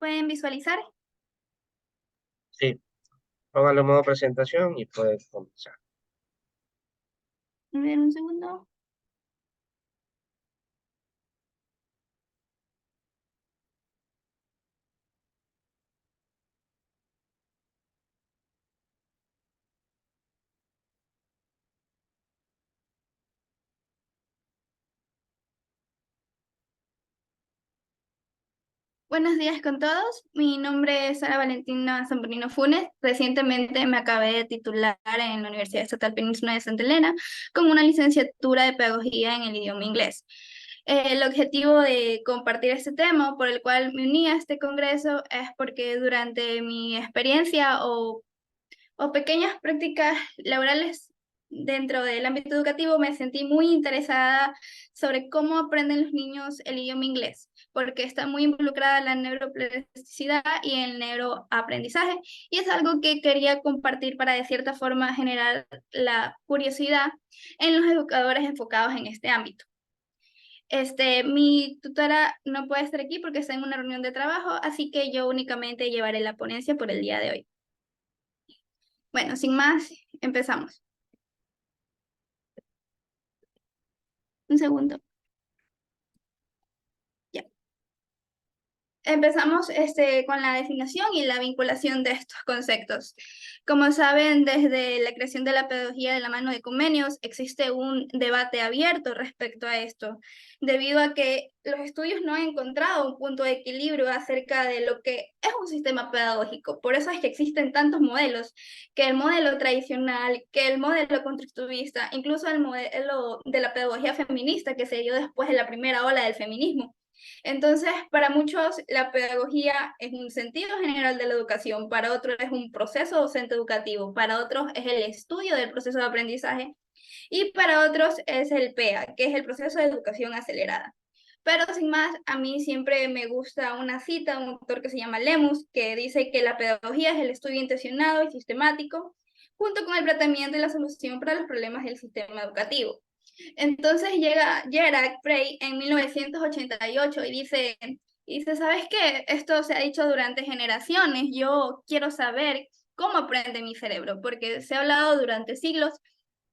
¿Pueden visualizar? Sí, póngalo en modo presentación y puedes comenzar. A ver, un segundo. Buenos días con todos. Mi nombre es Sara Valentina Zambrino Funes. Recientemente me acabé de titular en la Universidad Estatal Península de Santa Elena con una licenciatura de Pedagogía en el idioma inglés. El objetivo de compartir este tema por el cual me uní a este congreso es porque durante mi experiencia o pequeñas prácticas laborales dentro del ámbito educativo, me sentí muy interesada sobre cómo aprenden los niños el idioma inglés, porque está muy involucrada la neuroplasticidad y el neuroaprendizaje, y es algo que quería compartir para de cierta forma generar la curiosidad en los educadores enfocados en este ámbito. Mi tutora no puede estar aquí porque está en una reunión de trabajo, así que yo únicamente llevaré la ponencia por el día de hoy. Bueno, sin más, empezamos. Un segundo. Ya. Empezamos con la definición y la vinculación de estos conceptos. Como saben, desde la creación de la pedagogía de la mano de Comenius, existe un debate abierto respecto a esto, debido a que los estudios no han encontrado un punto de equilibrio acerca de lo que es un sistema pedagógico. Por eso es que existen tantos modelos, que el modelo tradicional, que el modelo constructivista, incluso el modelo de la pedagogía feminista que se dio después de la primera ola del feminismo. Entonces, para muchos la pedagogía es un sentido general de la educación, para otros es un proceso docente educativo, para otros es el estudio del proceso de aprendizaje y para otros es el PEA, que es el proceso de educación acelerada. Pero sin más, a mí siempre me gusta una cita de un autor que se llama Lemus, que dice que la pedagogía es el estudio intencionado y sistemático, junto con el tratamiento y la solución para los problemas del sistema educativo. Entonces llega Gerard Frey en 1988 y dice, ¿sabes qué? Esto se ha dicho durante generaciones, yo quiero saber cómo aprende mi cerebro, porque se ha hablado durante siglos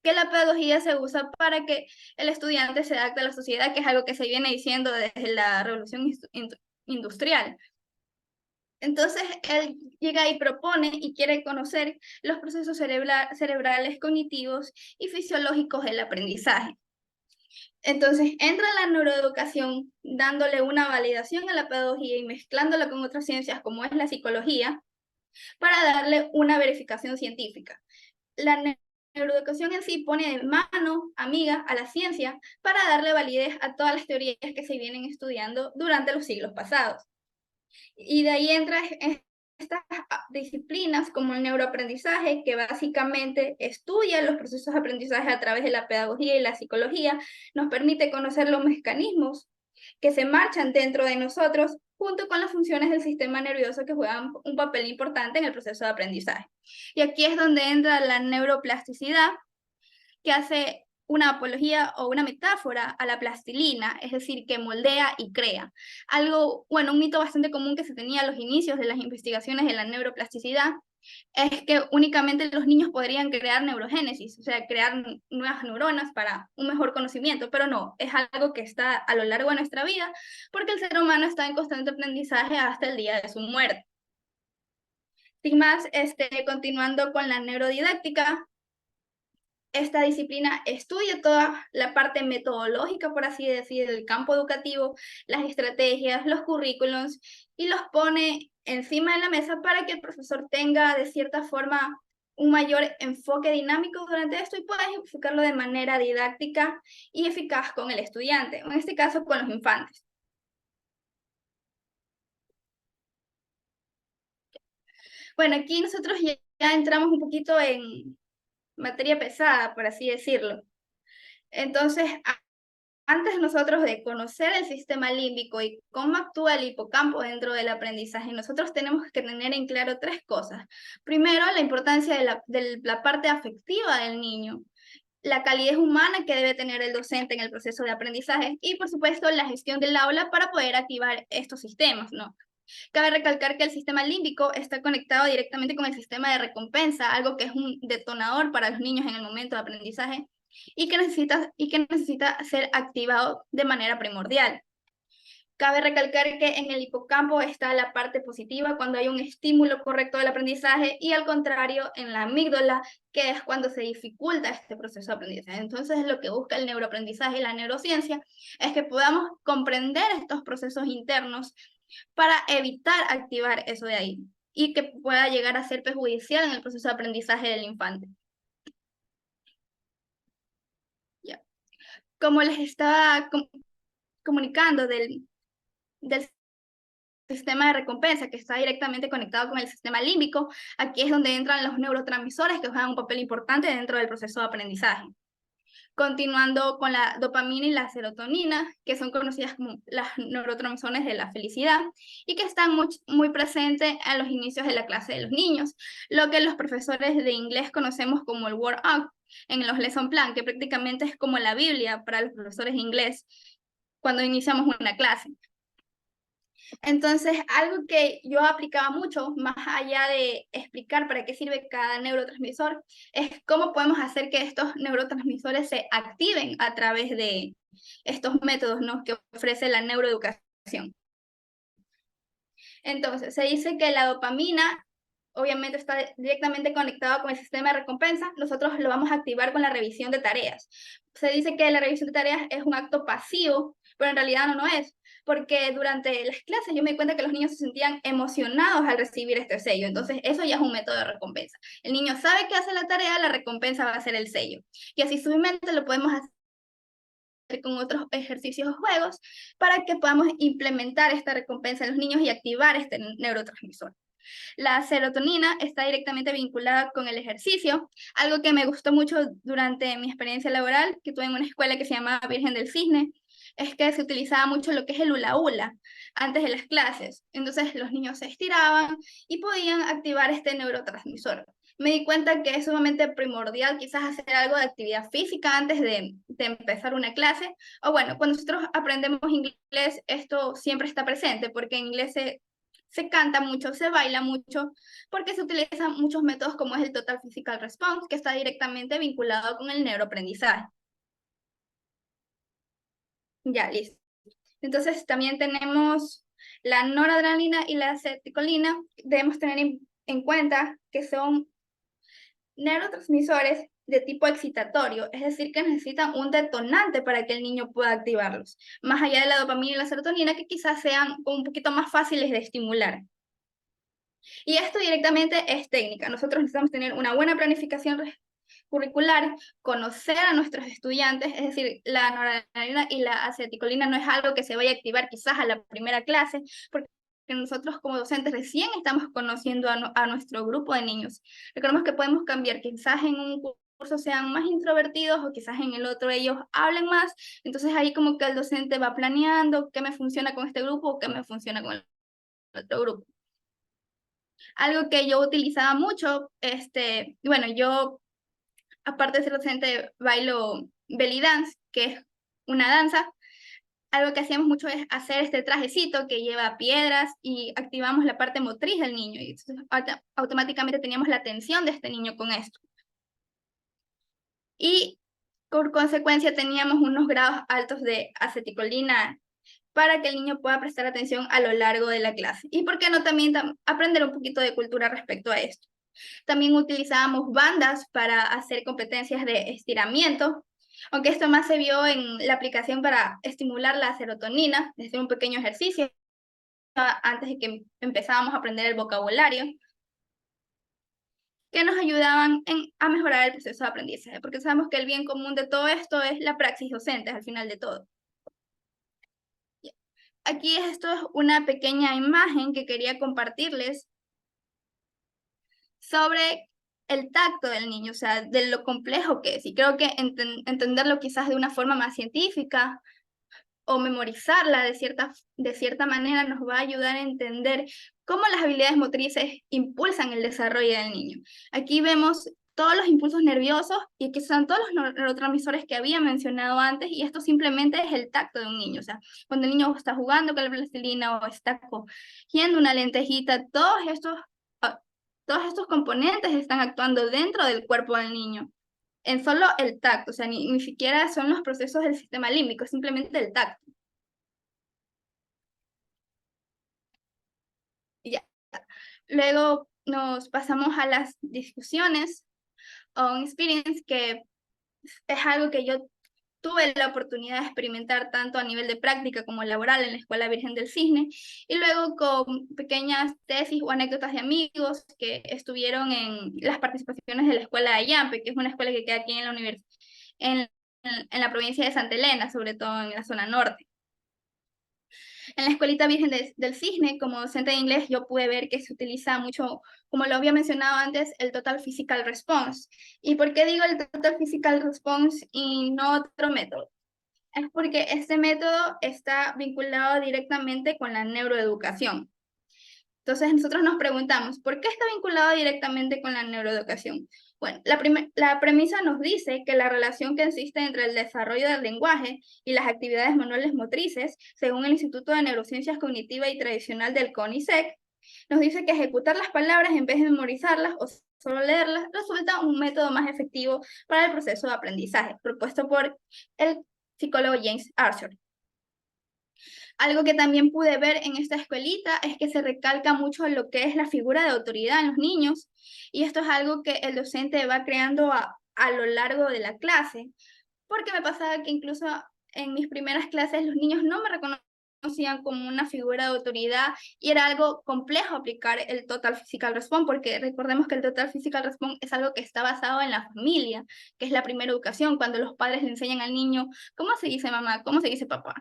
que la pedagogía se usa para que el estudiante se adapte a la sociedad, que es algo que se viene diciendo desde la revolución industrial. Entonces, él llega y propone y quiere conocer los procesos cerebrales, cognitivos y fisiológicos del aprendizaje. Entonces, entra la neuroeducación dándole una validación a la pedagogía y mezclándola con otras ciencias como es la psicología para darle una verificación científica. La neuroeducación en sí pone de mano amiga a la ciencia para darle validez a todas las teorías que se vienen estudiando durante los siglos pasados. Y de ahí entra estas disciplinas como el neuroaprendizaje, que básicamente estudia los procesos de aprendizaje a través de la pedagogía y la psicología, nos permite conocer los mecanismos que se marchan dentro de nosotros junto con las funciones del sistema nervioso que juegan un papel importante en el proceso de aprendizaje. Y aquí es donde entra la neuroplasticidad, que hace una apología o una metáfora a la plastilina, es decir, que moldea y crea. Algo, bueno, un mito bastante común que se tenía a los inicios de las investigaciones de la neuroplasticidad es que únicamente los niños podrían crear neurogénesis, o sea, crear nuevas neuronas para un mejor conocimiento, pero no, es algo que está a lo largo de nuestra vida porque el ser humano está en constante aprendizaje hasta el día de su muerte. Sin más, continuando con la neurodidáctica, esta disciplina estudia toda la parte metodológica, por así decir, del campo educativo, las estrategias, los currículums, y los pone encima de la mesa para que el profesor tenga de cierta forma un mayor enfoque dinámico durante esto y pueda enfocarlo de manera didáctica y eficaz con el estudiante, en este caso con los infantes. Bueno, aquí nosotros ya entramos un poquito en materia pesada, por así decirlo. Entonces, antes nosotros de conocer el sistema límbico y cómo actúa el hipocampo dentro del aprendizaje, nosotros tenemos que tener en claro tres cosas. Primero, la importancia de la parte afectiva del niño, la calidez humana que debe tener el docente en el proceso de aprendizaje y, por supuesto, la gestión del aula para poder activar estos sistemas, ¿no? Cabe recalcar que el sistema límbico está conectado directamente con el sistema de recompensa, algo que es un detonador para los niños en el momento de aprendizaje y que necesita ser activado de manera primordial. Cabe recalcar que en el hipocampo está la parte positiva cuando hay un estímulo correcto del aprendizaje y al contrario en la amígdala, que es cuando se dificulta este proceso de aprendizaje. Entonces lo que busca el neuroaprendizaje y la neurociencia es que podamos comprender estos procesos internos para evitar activar eso de ahí y que pueda llegar a ser perjudicial en el proceso de aprendizaje del infante. Ya. Como les estaba comunicando del sistema de recompensa que está directamente conectado con el sistema límbico, aquí es donde entran los neurotransmisores que juegan un papel importante dentro del proceso de aprendizaje. Continuando con la dopamina y la serotonina, que son conocidas como las neurotransmisores de la felicidad y que están muy presentes a los inicios de la clase de los niños, lo que los profesores de inglés conocemos como el word out en los lesson plan, que prácticamente es como la Biblia para los profesores de inglés cuando iniciamos una clase. Entonces, algo que yo aplicaba mucho, más allá de explicar para qué sirve cada neurotransmisor, es cómo podemos hacer que estos neurotransmisores se activen a través de estos métodos, ¿no?, que ofrece la neuroeducación. Entonces, se dice que la dopamina obviamente está directamente conectado con el sistema de recompensa. Nosotros lo vamos a activar con la revisión de tareas. Se dice que la revisión de tareas es un acto pasivo, pero en realidad no es, porque durante las clases yo me di cuenta que los niños se sentían emocionados al recibir este sello. Entonces, eso ya es un método de recompensa. El niño sabe que hace la tarea, la recompensa va a ser el sello. Y así suavemente lo podemos hacer con otros ejercicios o juegos para que podamos implementar esta recompensa en los niños y activar este neurotransmisor. La serotonina está directamente vinculada con el ejercicio, algo que me gustó mucho durante mi experiencia laboral, que tuve en una escuela que se llamaba Virgen del Cisne, es que se utilizaba mucho lo que es el hula hula antes de las clases. Entonces los niños se estiraban y podían activar este neurotransmisor. Me di cuenta que es sumamente primordial quizás hacer algo de actividad física antes de empezar una clase. O bueno, cuando nosotros aprendemos inglés, esto siempre está presente, porque en inglés se canta mucho, se baila mucho, porque se utilizan muchos métodos como es el Total Physical Response, que está directamente vinculado con el neuroaprendizaje. Ya, listo. Entonces también tenemos la noradrenalina y la acetilcolina. Debemos tener en cuenta que son neurotransmisores de tipo excitatorio, es decir, que necesitan un detonante para que el niño pueda activarlos, más allá de la dopamina y la serotonina, que quizás sean un poquito más fáciles de estimular. Y esto directamente es técnica. Nosotros necesitamos tener una buena planificación curricular, conocer a nuestros estudiantes, es decir, la noradrenalina y la aceticolina no es algo que se vaya a activar quizás a la primera clase, porque nosotros como docentes recién estamos conociendo a nuestro grupo de niños. Recordemos que podemos cambiar, quizás en un curso sean más introvertidos o quizás en el otro ellos hablen más, entonces ahí como que el docente va planeando qué me funciona con este grupo o qué me funciona con el otro grupo. Algo que yo utilizaba mucho, bueno, yo aparte de ser docente bailo belly dance, que es una danza. Algo que hacíamos mucho es hacer este trajecito que lleva piedras y activamos la parte motriz del niño y automáticamente teníamos la atención de este niño con esto. Y por consecuencia teníamos unos grados altos de aceticolina para que el niño pueda prestar atención a lo largo de la clase. Y por qué no también aprender un poquito de cultura respecto a esto. También utilizábamos bandas para hacer competencias de estiramiento, aunque esto más se vio en la aplicación para estimular la serotonina, desde un pequeño ejercicio, antes de que empezábamos a aprender el vocabulario, que nos ayudaban a mejorar el proceso de aprendizaje, porque sabemos que el bien común de todo esto es la praxis docente al final de todo. Aquí esto es una pequeña imagen que quería compartirles sobre el tacto del niño, o sea, de lo complejo que es. Y creo que entenderlo quizás de una forma más científica o memorizarla de cierta manera nos va a ayudar a entender cómo las habilidades motrices impulsan el desarrollo del niño. Aquí vemos todos los impulsos nerviosos y que son todos los neurotransmisores que había mencionado antes, y esto simplemente es el tacto de un niño. O sea, cuando el niño está jugando con la plastilina o está cogiendo una lentejita, todos estos componentes están actuando dentro del cuerpo del niño, en solo el tacto. O sea, ni siquiera son los procesos del sistema límbico, es simplemente el tacto. Y ya. Luego nos pasamos a las discusiones o un experience, que es algo que yo tuve la oportunidad de experimentar tanto a nivel de práctica como laboral en la Escuela Virgen del Cisne, y luego con pequeñas tesis o anécdotas de amigos que estuvieron en las participaciones de la Escuela de Ayampe, que es una escuela que queda aquí en la en la provincia de Santa Elena, sobre todo en la zona norte. En la Escuelita Virgen del Cisne, como docente de inglés, yo pude ver que se utiliza mucho, como lo había mencionado antes, el Total Physical Response. ¿Y por qué digo el Total Physical Response y no otro método? Es porque este método está vinculado directamente con la neuroeducación. Entonces nosotros nos preguntamos, ¿por qué está vinculado directamente con la neuroeducación? Bueno, la premisa nos dice que la relación que existe entre el desarrollo del lenguaje y las actividades manuales motrices, según el Instituto de Neurociencias Cognitiva y Tradicional del CONICET, nos dice que ejecutar las palabras en vez de memorizarlas o solo leerlas resulta un método más efectivo para el proceso de aprendizaje, propuesto por el psicólogo James Arthur. Algo que también pude ver en esta escuelita es que se recalca mucho lo que es la figura de autoridad en los niños, y esto es algo que el docente va creando a lo largo de la clase, porque me pasaba que incluso en mis primeras clases los niños no me reconocían como una figura de autoridad, y era algo complejo aplicar el Total Physical Response, porque recordemos que el Total Physical Response es algo que está basado en la familia, que es la primera educación, cuando los padres le enseñan al niño cómo se dice mamá, cómo se dice papá.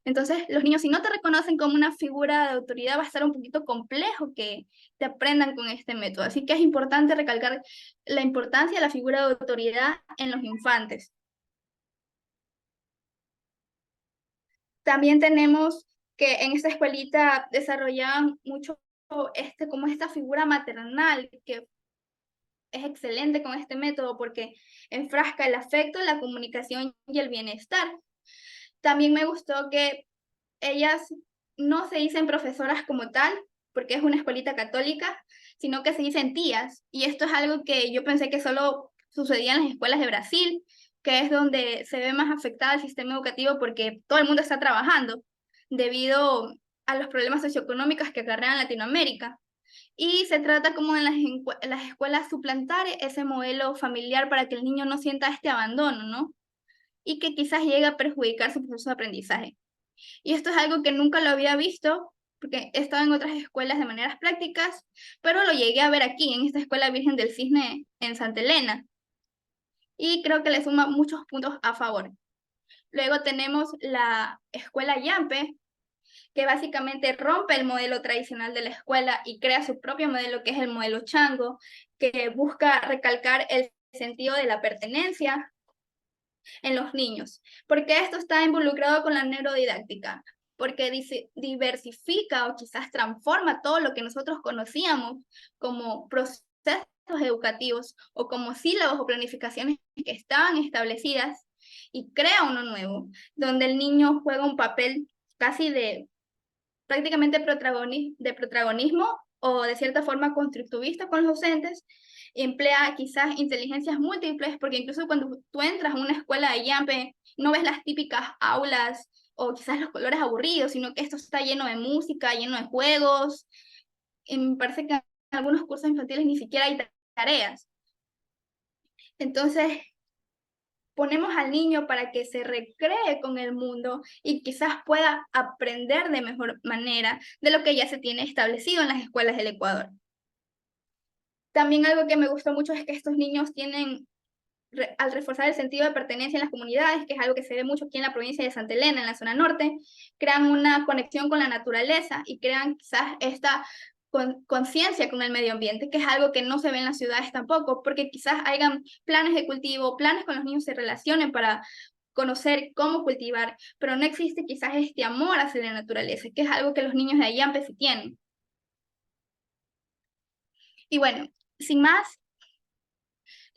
Entonces, los niños, si no te reconocen como una figura de autoridad, va a ser un poquito complejo que te aprendan con este método. Así que es importante recalcar la importancia de la figura de autoridad en los infantes. También tenemos que en esta escuelita desarrollaban mucho como esta figura maternal, que es excelente con este método porque enfrasca el afecto, la comunicación y el bienestar. También me gustó que ellas no se dicen profesoras como tal, porque es una escuelita católica, sino que se dicen tías. Y esto es algo que yo pensé que solo sucedía en las escuelas de Brasil, que es donde se ve más afectado el sistema educativo porque todo el mundo está trabajando debido a los problemas socioeconómicos que acarrean Latinoamérica. Y se trata como en las escuelas suplantar ese modelo familiar para que el niño no sienta este abandono, ¿no? Y que quizás llegue a perjudicar su proceso de aprendizaje. Y esto es algo que nunca lo había visto, porque he estado en otras escuelas de maneras prácticas, pero lo llegué a ver aquí, en esta Escuela Virgen del Cisne en Santa Elena. Y creo que le suma muchos puntos a favor. Luego tenemos la Escuela Yampe, que básicamente rompe el modelo tradicional de la escuela y crea su propio modelo, que es el modelo Chango, que busca recalcar el sentido de la pertenencia en los niños. Porque esto está involucrado con la neurodidáctica, porque diversifica o quizás transforma todo lo que nosotros conocíamos como procesos educativos o como sílabos o planificaciones que estaban establecidas, y crea uno nuevo, donde el niño juega un papel casi de prácticamente de protagonismo o de cierta forma constructivista con los docentes, emplea quizás inteligencias múltiples, porque incluso cuando tú entras a una escuela de Yampe, no ves las típicas aulas o quizás los colores aburridos, sino que esto está lleno de música, lleno de juegos, y me parece que en algunos cursos infantiles ni siquiera hay tareas. Entonces, ponemos al niño para que se recree con el mundo y quizás pueda aprender de mejor manera de lo que ya se tiene establecido en las escuelas del Ecuador. También algo que me gustó mucho es que estos niños tienen, al reforzar el sentido de pertenencia en las comunidades, que es algo que se ve mucho aquí en la provincia de Santa Elena, en la zona norte, crean una conexión con la naturaleza y crean quizás esta conciencia con el medio ambiente, que es algo que no se ve en las ciudades tampoco, porque quizás hayan planes de cultivo, planes con los niños se relacionen para conocer cómo cultivar, pero no existe quizás este amor hacia la naturaleza, que es algo que los niños de Ayampe sí tienen. Y bueno, sin más,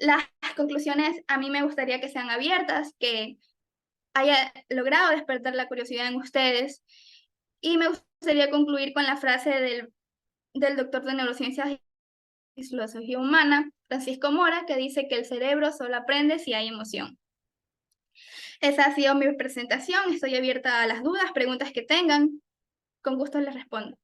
las conclusiones a mí me gustaría que sean abiertas, que haya logrado despertar la curiosidad en ustedes. Y me gustaría concluir con la frase del doctor de neurociencias y filosofía humana, Francisco Mora, que dice que el cerebro solo aprende si hay emoción. Esa ha sido mi presentación. Estoy abierta a las dudas, preguntas que tengan. Con gusto les respondo.